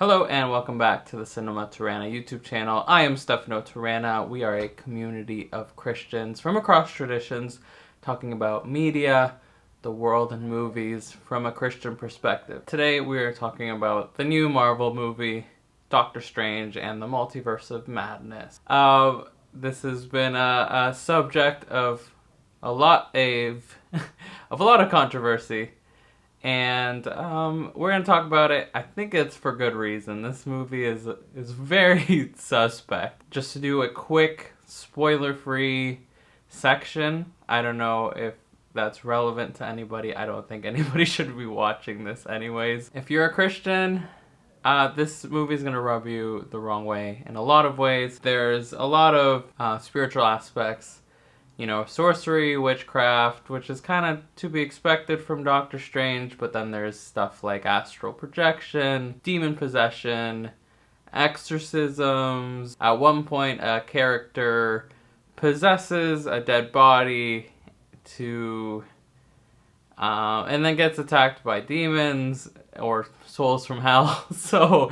Hello and welcome back to the Cinema Tirana YouTube channel. I am Stefano Tirana. We are a community of Christians from across traditions talking about media, the world, and movies from a Christian perspective. Today we are talking about the new Marvel movie, Doctor Strange and the Multiverse of Madness. This has been a subject of a lot of controversy. And we're going to talk about it. I think it's for good reason. This movie is very suspect. Just to do a quick, spoiler-free section. I don't know if that's relevant to anybody. I don't think anybody should be watching this anyways. If you're a Christian, this movie is going to rub you the wrong way in a lot of ways. There's a lot of spiritual aspects. You know, sorcery, witchcraft, which is kind of to be expected from Doctor Strange, but then there's stuff like astral projection, demon possession, exorcisms. At one point, a character possesses a dead body and then gets attacked by demons or souls from hell. So,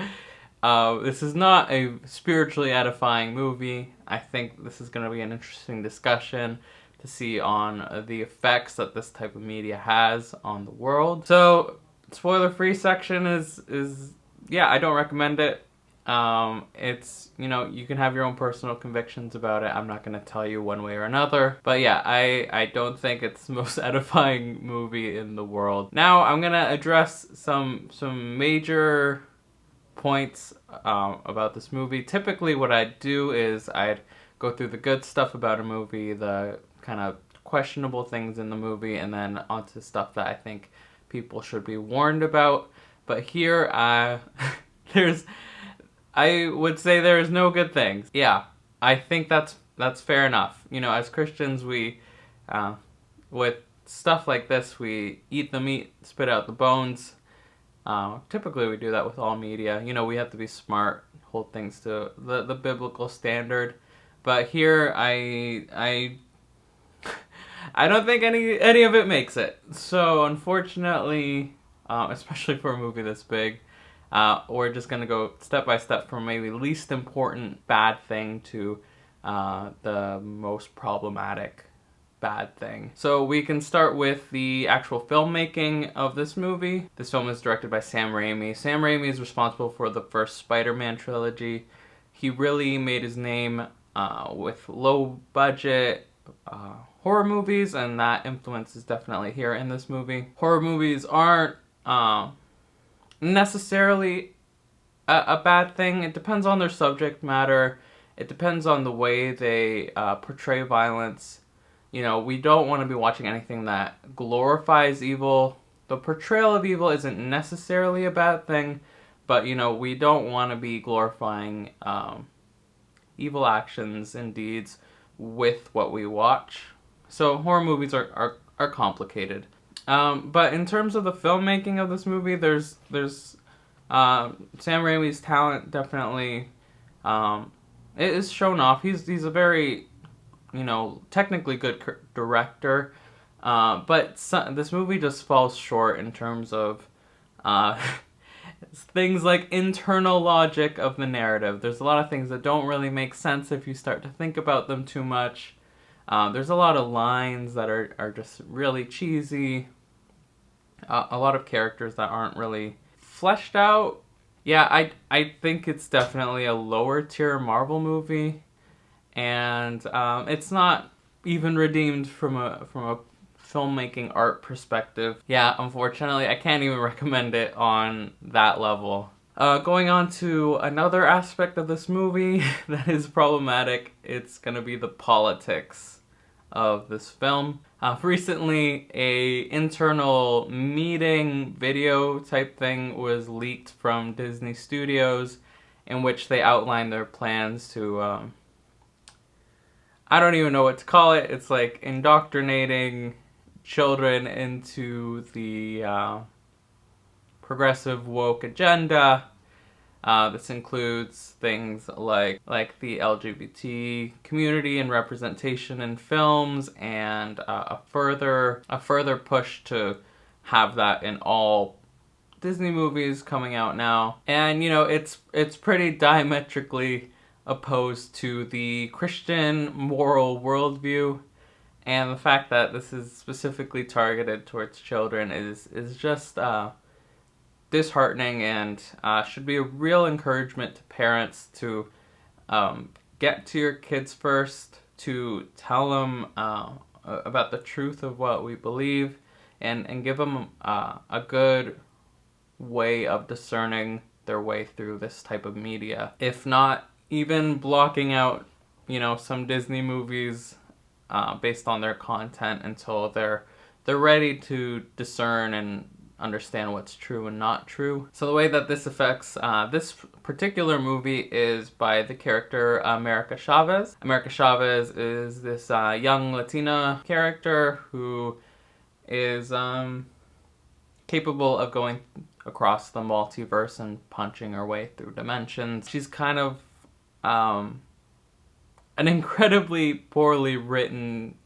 this is not a spiritually edifying movie. I think this is going to be an interesting discussion to see on the effects that this type of media has on the world. So, spoiler-free section is I don't recommend it. It's, you can have your own personal convictions about it. I'm not going to tell you one way or another. But yeah, I don't think it's the most edifying movie in the world. Now, I'm going to address some major points about this movie. Typically what I'd do is I'd go through the good stuff about a movie, the kind of questionable things in the movie, and then onto stuff that I think people should be warned about. But here, I would say there's no good things. Yeah, I think that's fair enough. As Christians, we, with stuff like this, we eat the meat, spit out the bones. Typically we do that with all media. We have to be smart, hold things to the biblical standard. But here, I don't think any of it makes it. So unfortunately, especially for a movie this big, we're just going to go step by step from maybe least important bad thing to the most problematic bad thing. So we can start with the actual filmmaking of this movie. This film is directed by Sam Raimi. Sam Raimi is responsible for the first Spider-Man trilogy. He really made his name with low-budget horror movies, and that influence is definitely here in this movie. Horror movies aren't necessarily a bad thing. It depends on their subject matter. It depends on the way they portray violence. We don't want to be watching anything that glorifies evil. The portrayal of evil isn't necessarily a bad thing, but, we don't want to be glorifying evil actions and deeds with what we watch. So horror movies are complicated. But in terms of the filmmaking of this movie, there's Sam Raimi's talent definitely it is shown off. He's a very technically good director, but this movie just falls short in terms of things like internal logic of the narrative. There's a lot of things that don't really make sense if you start to think about them too much. There's a lot of lines that are just really cheesy. A lot of characters that aren't really fleshed out. Yeah, I think it's definitely a lower tier Marvel movie. And it's not even redeemed from a filmmaking art perspective. Yeah, unfortunately, I can't even recommend it on that level. Going on to another aspect of this movie that is problematic, it's gonna be the politics of this film. Recently, a internal meeting video type thing was leaked from Disney Studios in which they outlined their plans to I don't even know what to call it. It's like indoctrinating children into the progressive woke agenda. This includes things like the LGBT community and representation in films, and a further push to have that in all Disney movies coming out now, and it's pretty diametrically opposed to the Christian moral worldview, and the fact that this is specifically targeted towards children is just disheartening, and should be a real encouragement to parents to get to your kids first, to tell them about the truth of what we believe, and give them a good way of discerning their way through this type of media. If not, even blocking out, some Disney movies based on their content until they're ready to discern and understand what's true and not true. So the way that this affects this particular movie is by the character America Chavez. America Chavez is this young Latina character who is capable of going across the multiverse and punching her way through dimensions. She's kind of an incredibly poorly written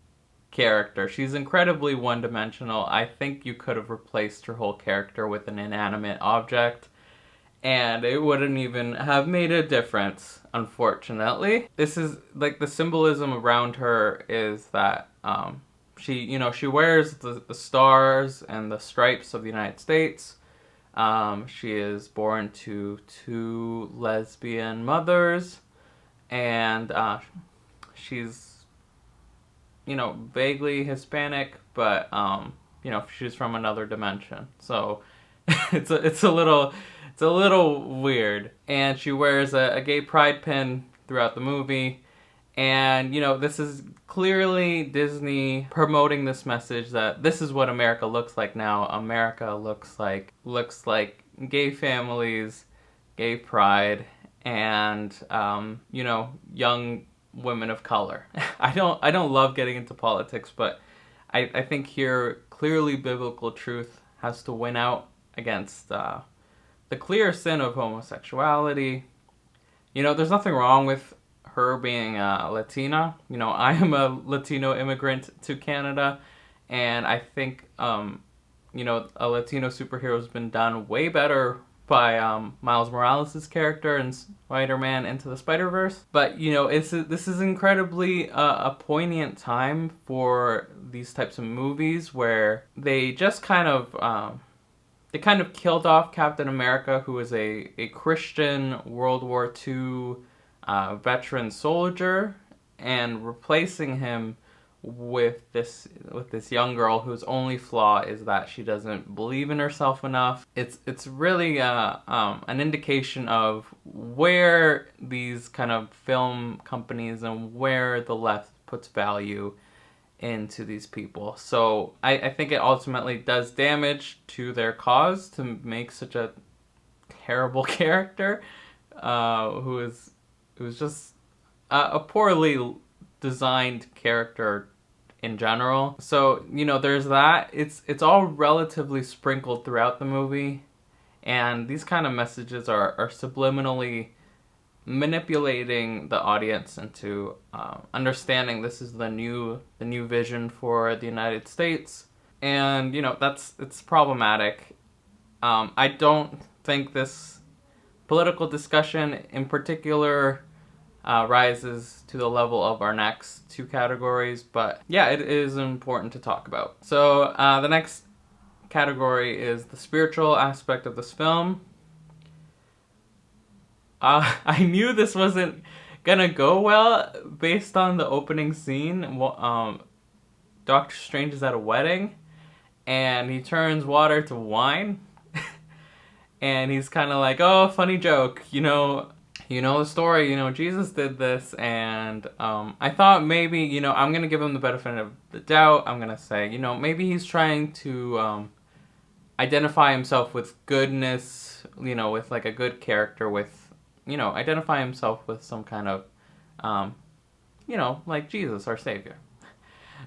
character. She's incredibly one-dimensional. I think you could have replaced her whole character with an inanimate object, and it wouldn't even have made a difference, unfortunately. This is, like, the symbolism around her is that she wears the stars and the stripes of the United States. She is born to 2 lesbian mothers, and she's vaguely Hispanic, but she's from another dimension. So it's a little weird. And she wears a gay pride pin throughout the movie. And this is clearly Disney promoting this message that this is what America looks like now. America looks like gay families, gay pride, and young women of color. I don't love getting into politics, but I think here clearly biblical truth has to win out against the clear sin of homosexuality. There's nothing wrong with her being Latina. I am a Latino immigrant to Canada, and I think a Latino superhero has been done way better by Miles Morales' character in Spider-Man Into the Spider-Verse. But this is incredibly a poignant time for these types of movies where they just kind of killed off Captain America, who is a Christian World War II veteran soldier, and replacing him with this young girl whose only flaw is that she doesn't believe in herself enough. It's really an indication of where these kind of film companies and where the left puts value into these people. So I think it ultimately does damage to their cause to make such a terrible character who's just a poorly designed character in general. So there's that. It's all relatively sprinkled throughout the movie, and these kind of messages are subliminally manipulating the audience into understanding this is the new vision for the United States, and it's problematic. I don't think this political discussion in particular rises to the level of our next 2 categories, but yeah, it is important to talk about. So the next category is the spiritual aspect of this film. I knew this wasn't gonna go well based on the opening scene. Doctor Strange is at a wedding, and he turns water to wine, and he's kind of like, oh, funny joke, you know the story, Jesus did this, and I thought maybe, I'm going to give him the benefit of the doubt. I'm going to say, maybe he's trying to identify himself with goodness, with like a good character, with, identify himself with some kind of, like Jesus, our Savior.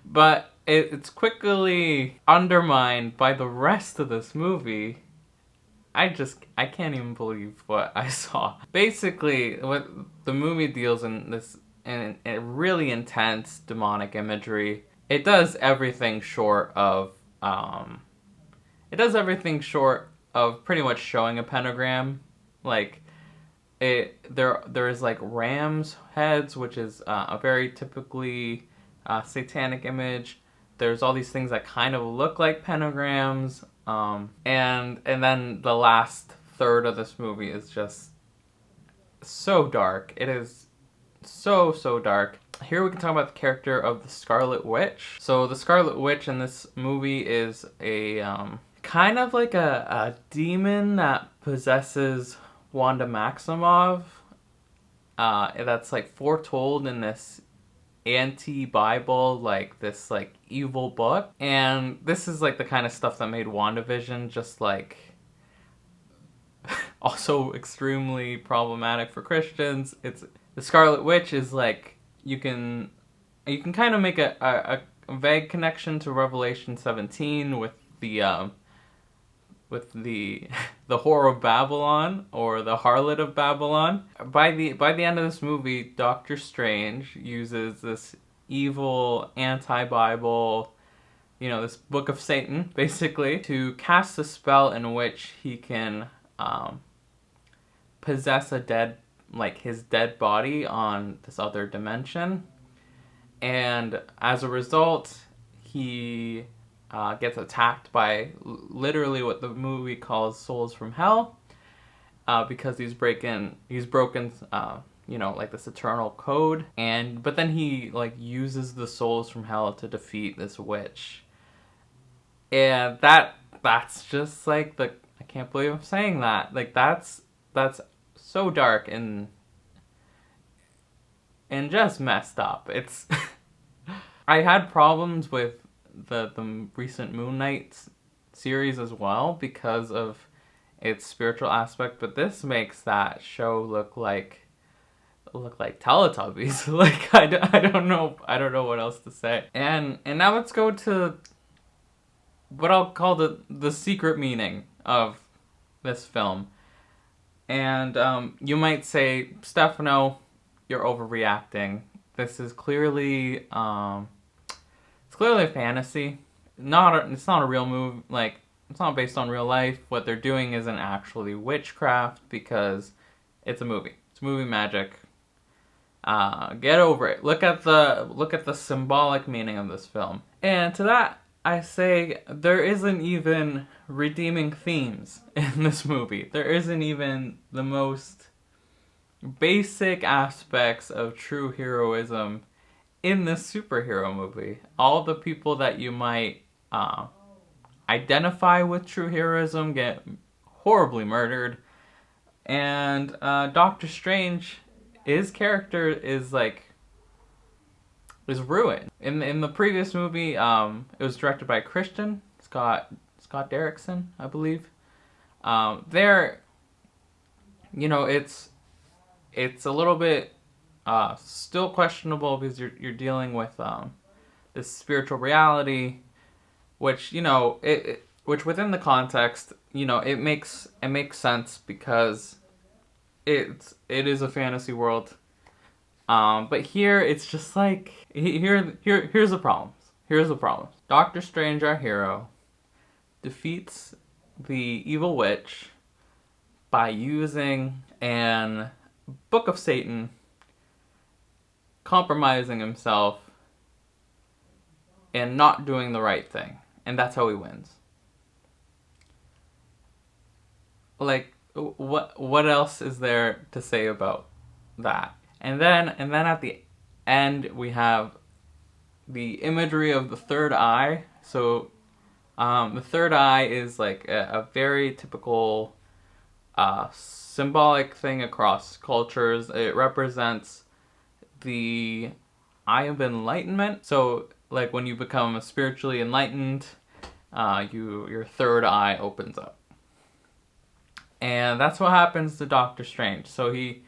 But it's quickly undermined by the rest of this movie. I can't even believe what I saw. Basically, what the movie deals in really intense demonic imagery. It does everything short of of pretty much showing a pentagram. Like, there is like ram's heads, which is a very typically satanic image. There's all these things that kind of look like pentagrams, and then the last third of this movie is just so dark. It is so dark. Here we can talk about the character of the Scarlet Witch. So the Scarlet Witch in this movie is a kind of like a demon that possesses Wanda Maximoff. That's like foretold in this anti-Bible, like this like evil book. And this is like the kind of stuff that made WandaVision just like also extremely problematic for Christians. It's the Scarlet Witch is like you can kind of make a vague connection to Revelation 17 with the the whore of Babylon, or the harlot of Babylon. By the end of this movie, Doctor Strange uses this evil anti-Bible, this book of Satan, basically, to cast a spell in which he can possess his dead body on this other dimension. And as a result, he gets attacked by literally what the movie calls souls from hell, because he's broken like this eternal code, but then he like uses the souls from hell to defeat this witch. And that's just like I can't believe I'm saying that. Like that's so dark and just messed up. It's I had problems with the recent Moon Knight series as well because of its spiritual aspect, but this makes that show look like Teletubbies. Like I don't know what else to say. And now let's go to what I'll call the secret meaning of this film. And you might say, Stefano, you're overreacting. This is clearly it's clearly a fantasy. It's not a real movie. Like, it's not based on real life. What they're doing isn't actually witchcraft because it's a movie. It's movie magic. Get over it. Look at the symbolic meaning of this film. And to that, I say there isn't even redeeming themes in this movie. There isn't even the most basic aspects of true heroism in this superhero movie. All the people that you might identify with true heroism get horribly murdered. And Doctor Strange, his character is ruined. In the previous movie, it was directed by Christian Scott Derrickson, I believe. It's a little bit still questionable because you're dealing with this spiritual reality, which which within the context, it makes sense because it is a fantasy world. But here it's just like here's the problem. Here's the problem. Doctor Strange, our hero, defeats the evil witch by using an Book of Satan, compromising himself, and not doing the right thing. And that's how he wins. Like, what else is there to say about that? And then at the end, we have the imagery of the third eye. So, the third eye is like a very typical symbolic thing across cultures. It represents the eye of enlightenment. So, like when you become spiritually enlightened, your third eye opens up. And that's what happens to Doctor Strange. So he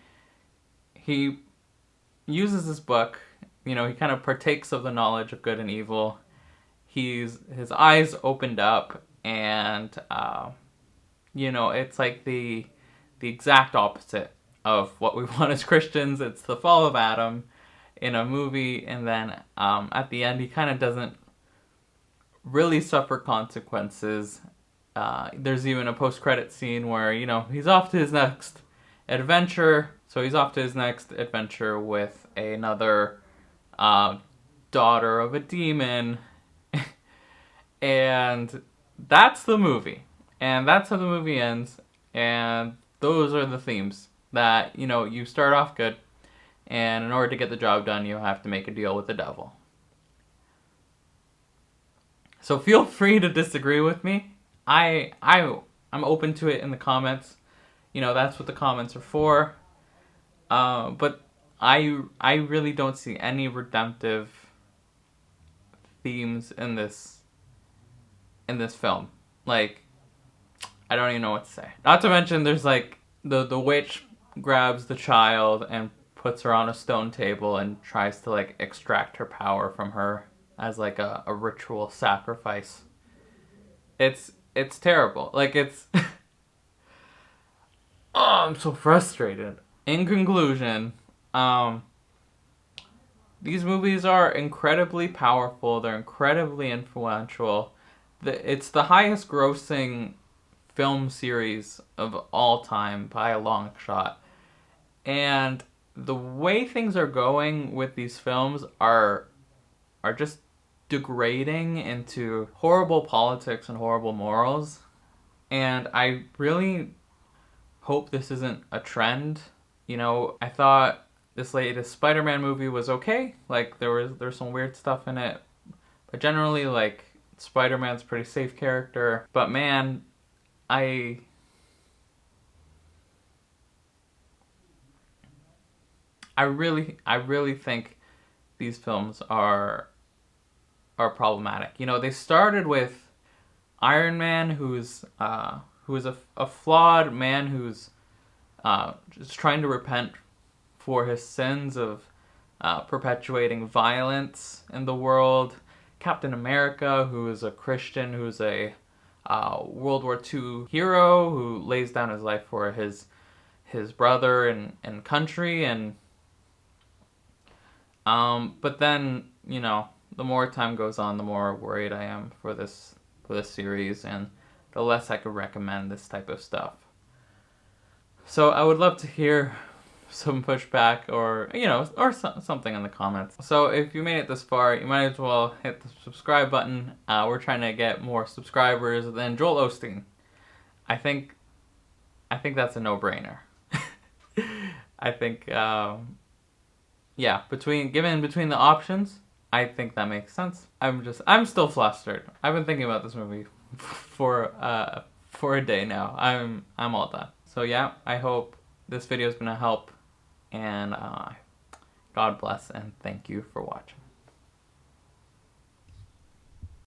uses this book, he kind of partakes of the knowledge of good and evil. His eyes opened up, and it's like the exact opposite of what we want as Christians. It's the fall of Adam in a movie, and then at the end he kind of doesn't really suffer consequences There's even a post-credit scene where, you know, he's off to his next adventure. So he's off to his next adventure with another daughter of a demon. And that's the movie. And that's how the movie ends. And those are the themes that, you know, you start off good. And in order to get the job done, you have to make a deal with the devil. So feel free to disagree with me. I'm open to it in the comments. You know, that's what the comments are for. But I really don't see any redemptive themes in this film. Like, I don't even know what to say. Not to mention, there's like the witch grabs the child and puts her on a stone table and tries to like extract her power from her as like a ritual sacrifice. It's terrible. Like, it's oh, I'm so frustrated. In conclusion, these movies are incredibly powerful. They're incredibly influential. It's the highest grossing film series of all time by a long shot. And the way things are going with these films are just degrading into horrible politics and horrible morals. And I really hope this isn't a trend. You know, I thought this latest Spider-Man movie was okay. Like, there's some weird stuff in it. But generally, like, Spider-Man's a pretty safe character. But man, I really think these films are problematic. You know, they started with Iron Man, who is a flawed man who's just trying to repent for his sins of perpetuating violence in the world. Captain America, who is a Christian, who's a World War II hero who lays down his life for his brother and country. And but then, you know, the more time goes on, the more worried I am for this series, and the less I could recommend this type of stuff. So I would love to hear some pushback, or, you know, or something in the comments. So if you made it this far, you might as well hit the subscribe button. We're trying to get more subscribers than Joel Osteen. I think that's a no-brainer. I think, yeah, between the options, I think that makes sense. I'm still flustered. I've been thinking about this movie for a day now. I'm all done. So yeah, I hope this video is gonna help, and God bless, and thank you for watching.